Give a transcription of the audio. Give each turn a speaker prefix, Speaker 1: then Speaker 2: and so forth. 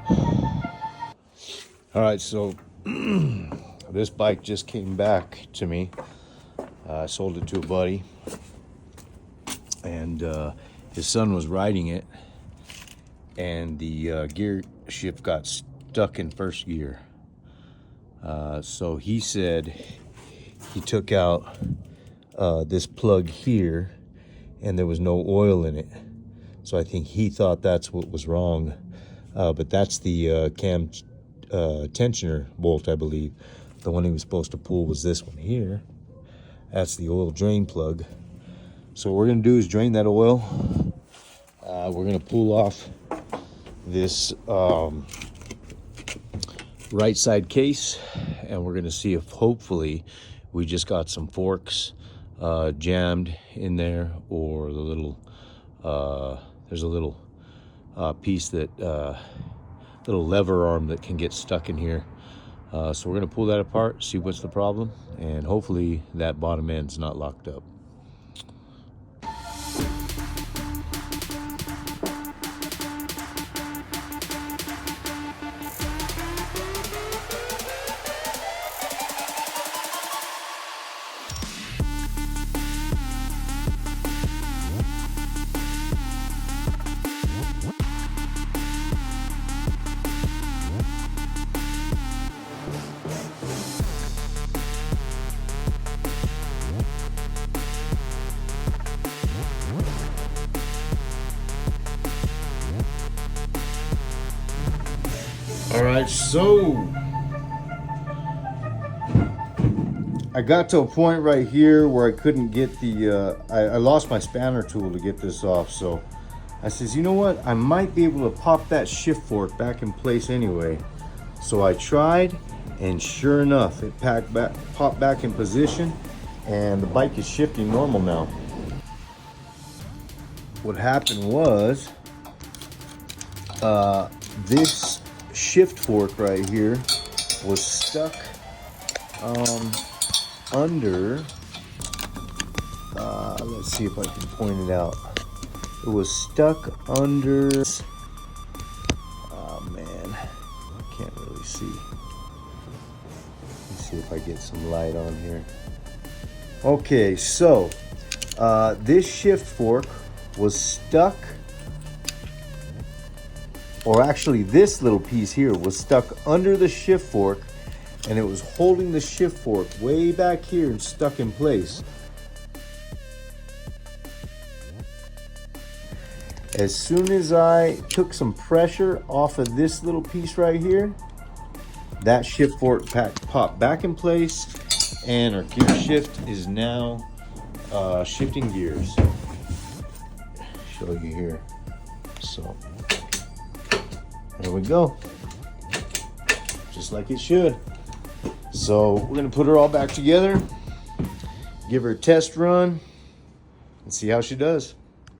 Speaker 1: All right, so this bike just came back to me. I sold it to a buddy, and his son was riding it, and the gear shift got stuck in first gear. So he said he took out this plug here, and there was no oil in it. So I think he thought that's what was wrong, but that's the cam tensioner bolt, I believe. The one he was supposed to pull was this one here. That's the oil drain plug. So what we're gonna do is drain that oil. We're gonna pull off this right side case, and we're gonna see if hopefully we just got some forks jammed in there, or the little there's a little piece that little lever arm that can get stuck in here. So we're gonna pull that apart, see what's the problem, and hopefully that bottom end's not locked up. All right, so I got to a point right here where I couldn't get the, I lost my spanner tool to get this off. So I says, you know what? I might be able to pop that shift fork back in place anyway. So I tried, and sure enough, it popped back in position, and the bike is shifting normal now. What happened was, this shift fork right here was stuck under, let's see if I can point it out. It was stuck under, oh man, I can't really see. Let's see if I get some light on here. Okay, so this shift fork was stuck, or actually this little piece here was stuck under the shift fork, and it was holding the shift fork way back here and stuck in place. As soon as I took some pressure off of this little piece right here, that shift fork popped back in place, and our gear shift is now shifting gears. Show you here. So there we go, just like it should. So we're gonna put her all back together, give her a test run, and see how she does.